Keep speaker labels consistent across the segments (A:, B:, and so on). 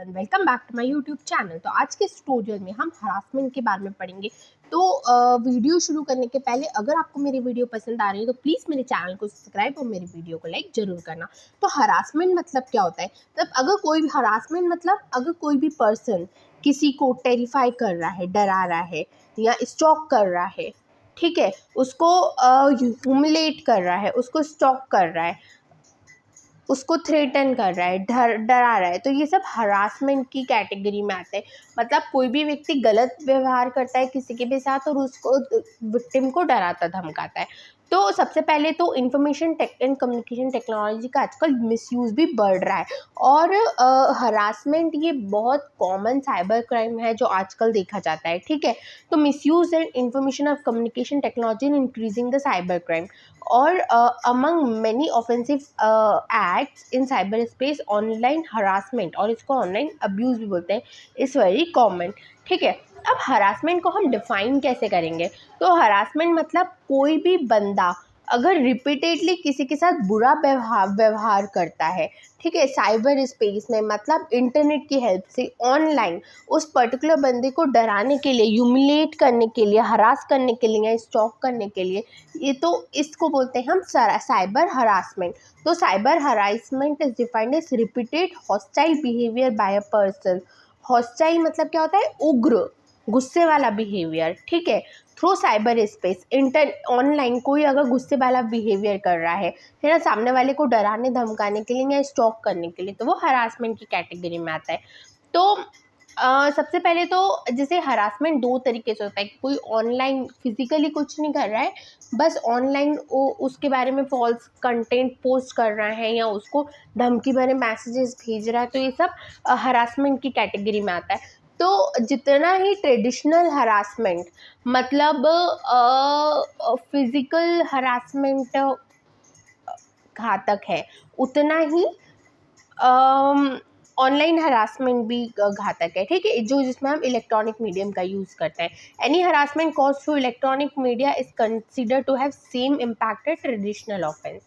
A: Everyone, welcome back to my YouTube channel. तो आज के इस ट्यूटोरियल में हम हरासमेंट के बारे में पढ़ेंगे। तो वीडियो शुरू करने के पहले अगर आपको मेरी वीडियो पसंद आ रही है तो प्लीज़ मेरे चैनल को सब्सक्राइब और मेरी वीडियो को लाइक ज़रूर करना। तो हरासमेंट मतलब क्या होता है? तब अगर कोई भी हरासमेंट मतलब अगर कोई भी पर्सन किसी को टेरिफाई कर रहा है, डरा रहा है या स्टॉक कर रहा है, ठीक है, उसको ह्यूमिलेट कर रहा है, उसको स्टॉक कर रहा है, उसको थ्रेटन कर रहा है, डरा रहा है, तो ये सब हरासमेंट की कैटेगरी में आता है। मतलब कोई भी व्यक्ति गलत व्यवहार करता है किसी के भी साथ और उसको विक्टिम को डराता धमकाता है। तो सबसे पहले तो इंफॉर्मेशन एंड कम्युनिकेशन टेक्नोलॉजी का आजकल मिसयूज़ भी बढ़ रहा है और हरासमेंट ये बहुत कॉमन साइबर क्राइम है जो आजकल देखा जाता है, ठीक है। तो misuse and information of communication technology in increasing the cyber crime और among many offensive acts in cyber space online harassment, और इसको ऑनलाइन अब्यूज़ भी बोलते हैं, इज़ वेरी कॉमन, ठीक है। अब हरासमेंट को हम डिफाइन कैसे करेंगे? तो हरासमेंट मतलब कोई भी बंदा अगर रिपीटेडली किसी के साथ बुरा व्यवहार करता है, ठीक है, साइबर स्पेस में, मतलब इंटरनेट की हेल्प से ऑनलाइन उस पर्टिकुलर बंदे को डराने के लिए, ह्यूमिलेट करने के लिए, हरास करने के लिए या स्टॉक करने के लिए, ये तो इसको बोलते हैं हम साइबर हरासमेंट। तो cyber harassment is defined as repeated hostile behaviour by a person. Hostile मतलब क्या होता है? उग्र, गुस्से वाला बिहेवियर, ठीक है, थ्रू साइबर स्पेस, ऑनलाइन कोई अगर गुस्से वाला बिहेवियर कर रहा है ना, सामने वाले को डराने धमकाने के लिए या स्टॉक करने के लिए, तो वो हरासमेंट की कैटेगरी में आता है। तो सबसे पहले तो जैसे हरासमेंट दो तरीके से होता है। कोई ऑनलाइन फिजिकली कुछ नहीं कर रहा है, बस ऑनलाइन वो उसके बारे में फॉल्स कंटेंट पोस्ट कर रहा है या उसको धमकी भरे मैसेजेस भेज रहा है, तो ये सब हरासमेंट की कैटेगरी में आता है। तो जितना ही ट्रेडिशनल हरासमेंट मतलब फिजिकल हरासमेंट घातक है, उतना ही ऑनलाइन हरासमेंट भी घातक है, ठीक है, जो जिसमें हम इलेक्ट्रॉनिक मीडियम का यूज़ करते हैं। Any harassment cause through electronic media is consider to have same impact as traditional offence,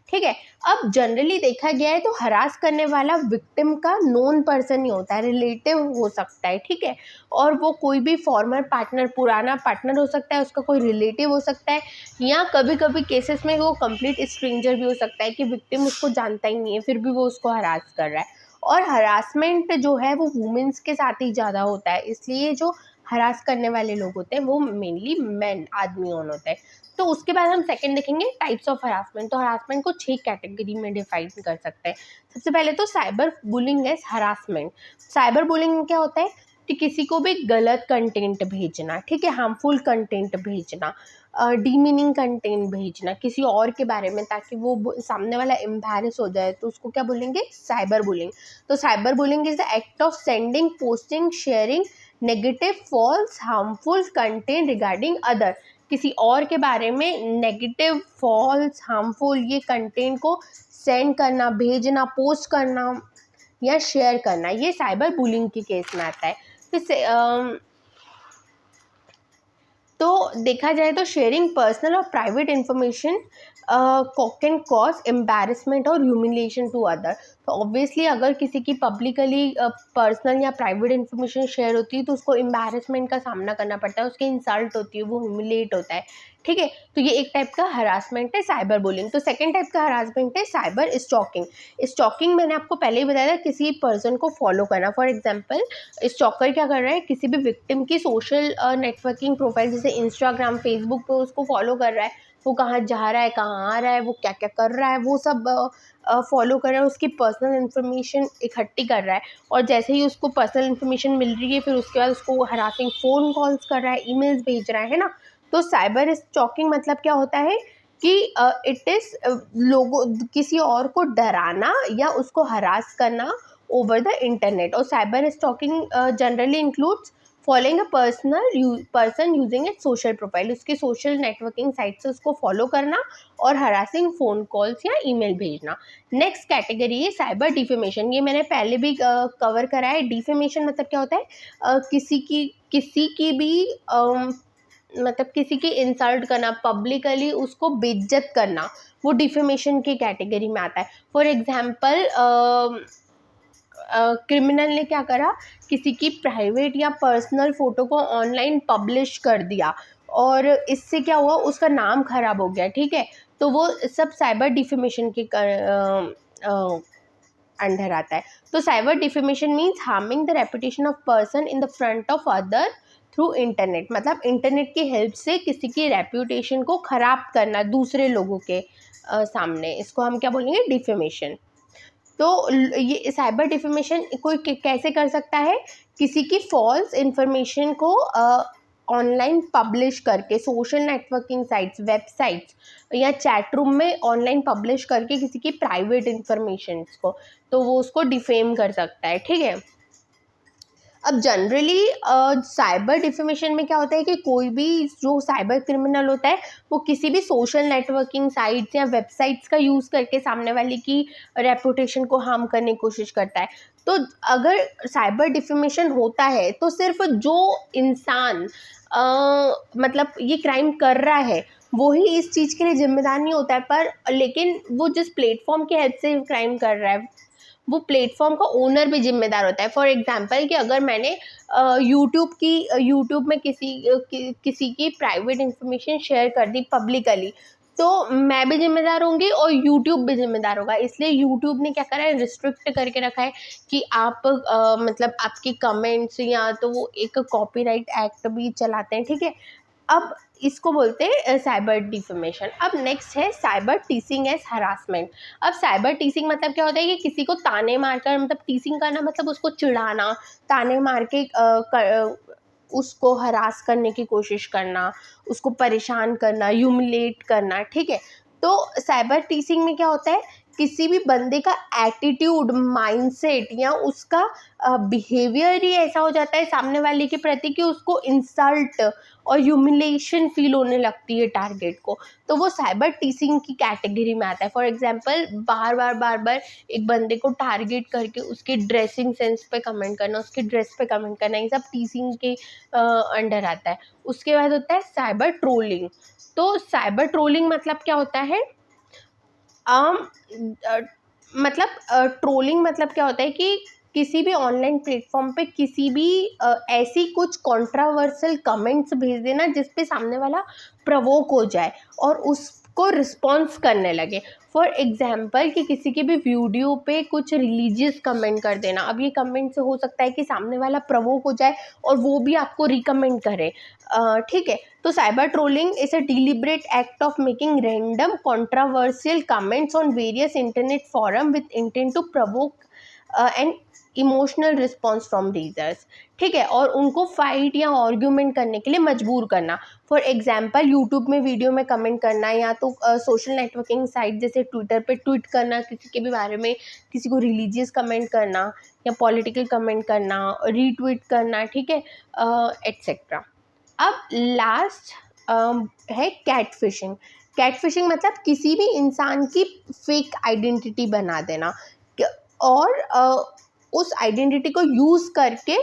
A: ठीक है। अब जनरली देखा गया है तो हरास करने वाला विक्टिम का नोन पर्सन ही होता है, रिलेटिव हो सकता है, ठीक है, और वो कोई भी फॉर्मर पार्टनर, पुराना पार्टनर हो सकता है, उसका कोई रिलेटिव हो सकता है, या कभी कभी केसेस में वो कंप्लीट स्ट्रेंजर भी हो सकता है कि विक्टिम उसको जानता ही नहीं है फिर भी वो उसको हरास कर रहा है। और हरासमेंट जो है वो वुमेन्स के साथ ही ज़्यादा होता है, इसलिए जो हरास करने वाले लोग होते हैं वो मेनली मैन, आदमी होते हैं। तो उसके बाद हम सेकंड देखेंगे टाइप्स ऑफ हरासमेंट। तो हरासमेंट को 6 कैटेगरी में डिफाइन कर सकते हैं। सबसे पहले तो cyber bullying as harassment. Cyber bullying में क्या होता है कि किसी को भी गलत कंटेंट भेजना, ठीक है, हार्मफुल कंटेंट भेजना, डीमीनिंग कंटेंट भेजना किसी और के बारे में, ताकि वो सामने वाला एम्बैरेस हो जाए, तो उसको क्या बोलेंगे? Cyber bullying. तो cyber bullying is the act of sending, posting, sharing negative, false, harmful content regarding other. किसी और के बारे में नेगेटिव, फॉल्स, हार्मफुल ये कंटेंट को सेंड करना, भेजना, पोस्ट करना या शेयर करना, ये साइबर बुलिंग के केस में आता है। फिर तो देखा जाए तो शेयरिंग पर्सनल और private information can cause embarrassment और ह्यूमिलिएशन टू अदर। तो ऑब्वियसली अगर किसी की पब्लिकली पर्सनल या प्राइवेट इन्फॉर्मेशन शेयर होती है तो उसको एम्बैरेसमेंट का सामना करना पड़ता है, उसकी इंसल्ट होती है, वो ह्यूमिलिएट होता है, ठीक है। तो ये एक टाइप का हरासमेंट है, साइबर बुलिंग। तो सेकंड टाइप का हरासमेंट है साइबर स्टॉकिंग। स्टॉकिंग मैंने आपको पहले ही बताया था, किसी पर्सन को फॉलो करना। फॉर एग्जांपल स्टॉकर क्या कर रहा है, किसी भी विक्टिम की सोशल नेटवर्किंग प्रोफाइल जैसे इंस्टाग्राम, फेसबुक पे उसको फॉलो कर रहा है, वो कहाँ जा रहा है, कहाँ आ रहा है, वो क्या क्या कर रहा है, वो सब फॉलो कर रहा है, उसकी पर्सनल इन्फॉर्मेशन इकट्ठी कर रहा है, और जैसे ही उसको पर्सनल इन्फॉर्मेशन मिल रही है फिर उसके बाद उसको हरासिंग फ़ोन कॉल्स कर रहा है, ईमेल्स भेज रहा है ना। तो साइबर स्टॉकिंग मतलब क्या होता है कि इट इज़ लोगों, किसी और को डराना या उसको हरास करना ओवर द इंटरनेट। और cyber stalking generally includes following a person using it social profile, उसकी सोशल नेटवर्किंग साइट से उसको फॉलो करना और हरासिंग फ़ोन कॉल्स या ईमेल भेजना। नेक्स्ट कैटेगरी है साइबर डिफेमेशन। ये मैंने पहले भी कवर करा है। डिफेमेशन मतलब क्या होता है? किसी की भी मतलब किसी की इंसल्ट करना, पब्लिकली उसको बेइज्जत करना, वो डिफेमेशन की कैटेगरी में आता है। फॉर एग्जाम्पल क्रिमिनल ने क्या करा, किसी की प्राइवेट या पर्सनल फ़ोटो को ऑनलाइन पब्लिश कर दिया और इससे क्या हुआ, उसका नाम खराब हो गया, ठीक है। तो वो सब साइबर डिफेमेशन के अंडर आता है। तो cyber defamation means harming the reputation of person in the front of other through internet, मतलब इंटरनेट की हेल्प से किसी की रेपुटेशन को ख़राब करना दूसरे लोगों के सामने, इसको हम क्या बोलेंगे, डिफेमेशन। तो ये साइबर डिफेमेशन कोई कैसे कर सकता है, किसी की फॉल्स इंफॉर्मेशन को ऑनलाइन पब्लिश करके, सोशल नेटवर्किंग साइट्स, वेबसाइट्स या चैट रूम में ऑनलाइन पब्लिश करके किसी की प्राइवेट इंफॉर्मेशन को, तो वो उसको डिफेम कर सकता है, ठीक है। अब जनरली साइबर डिफेमेशन में क्या होता है कि कोई भी जो साइबर क्रिमिनल होता है वो किसी भी सोशल नेटवर्किंग साइट्स या वेबसाइट्स का यूज़ करके सामने वाले की रेपुटेशन को हार्म करने की कोशिश करता है। तो अगर साइबर डिफेमेशन होता है तो सिर्फ जो इंसान मतलब ये क्राइम कर रहा है वो ही इस चीज़ के लिए जिम्मेदार नहीं होता है, पर लेकिन वो जिस प्लेटफॉर्म की हेल्प से क्राइम कर रहा है वो प्लेटफॉर्म का ओनर भी जिम्मेदार होता है। फॉर एग्जांपल कि अगर मैंने यूट्यूब में किसी की प्राइवेट इंफॉर्मेशन शेयर कर दी पब्लिकली, तो मैं भी जिम्मेदार होंगी और यूट्यूब भी जिम्मेदार होगा। इसलिए यूट्यूब ने क्या करा है, रिस्ट्रिक्ट करके रखा है कि आप मतलब आपके कमेंट्स या तो वो एक कॉपीराइट एक्ट भी चलाते हैं, ठीक है। अब इसको बोलते हैं साइबर डिफेमेशन। अब नेक्स्ट है साइबर टीसिंग एज हरासमेंट। अब साइबर टीसिंग मतलब क्या होता है कि किसी को ताने मारकर, मतलब टीसिंग करना मतलब उसको चिढ़ाना, ताने मार के उसको हरास करने की कोशिश करना, उसको परेशान करना, ह्यूमिलेट करना, ठीक है। तो साइबर टीसिंग में क्या होता है, किसी भी बंदे का एटीट्यूड, माइंडसेट या उसका बिहेवियर ही ऐसा हो जाता है सामने वाले के प्रति कि उसको इंसल्ट और ह्यूमिलेशन फील होने लगती है टारगेट को, तो वो साइबर टीसिंग की कैटेगरी में आता है। फॉर एग्जांपल बार बार एक बंदे को टारगेट करके उसके ड्रेसिंग सेंस पे कमेंट करना, उसके ड्रेस पे कमेंट करना, ये सब टीसिंग के अंडर आता है। उसके बाद होता है साइबर ट्रोलिंग। तो साइबर ट्रोलिंग मतलब क्या होता है, मतलब ट्रोलिंग मतलब क्या होता है कि किसी भी ऑनलाइन प्लेटफॉर्म पे किसी भी ऐसी कुछ कंट्रोवर्शियल कमेंट्स भेज देना जिस पे सामने वाला प्रवोक हो जाए और उसको रिस्पॉन्स करने लगे। फॉर एग्जाम्पल कि किसी के भी वीडियो पे कुछ रिलीजियस कमेंट कर देना। अब ये कमेंट से हो सकता है कि सामने वाला प्रवोक हो जाए और वो भी आपको रिकमेंड करे, ठीक है। तो cyber trolling is a deliberate act of making random controversial comments on various internet forum with intent to provoke an emotional response from readers, ठीक है, और उनको फाइट या आर्ग्यूमेंट करने के लिए मजबूर करना। फॉर एग्जांपल यूट्यूब में वीडियो में कमेंट करना, या तो सोशल नेटवर्किंग साइट जैसे ट्विटर पे ट्वीट करना किसी के भी बारे में, किसी को रिलीजियस कमेंट करना या पॉलिटिकल कमेंट करना, रीट्वीट करना, ठीक है, एट्सेट्रा। अब लास्ट है कैटफिशिंग। कैटफिशिंग मतलब किसी भी इंसान की फेक आइडेंटिटी बना देना और उस आइडेंटिटी को यूज़ करके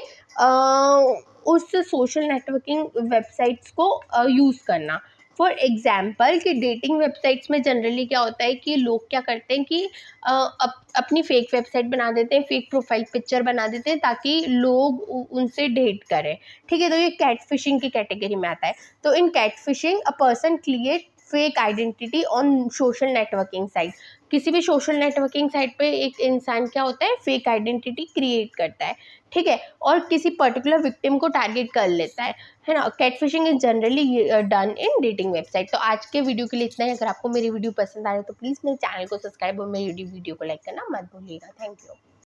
A: उस सोशल नेटवर्किंग वेबसाइट्स को यूज़ करना। फॉर एग्जाम्पल कि डेटिंग वेबसाइट्स में जनरली क्या होता है कि लोग क्या करते हैं कि अपनी फेक वेबसाइट बना देते हैं, फेक प्रोफाइल पिक्चर बना देते हैं ताकि लोग उनसे डेट करें, ठीक है। तो ये कैटफिशिंग की कैटेगरी में आता है। तो in catfishing a person create fake identity on social networking site. किसी भी सोशल नेटवर्किंग साइट पे एक इंसान क्या होता है, फेक आइडेंटिटी क्रिएट करता है, ठीक है, और किसी पर्टिकुलर विक्टिम को टारगेट कर लेता है ना। Catfishing is generally done in dating website. तो आज के वीडियो के लिए इतना ही। अगर आपको मेरी वीडियो पसंद आए तो प्लीज़ मेरे चैनल को सब्सक्राइब और मेरी वीडियो को लाइक करना मत भूलिएगा। Thank you.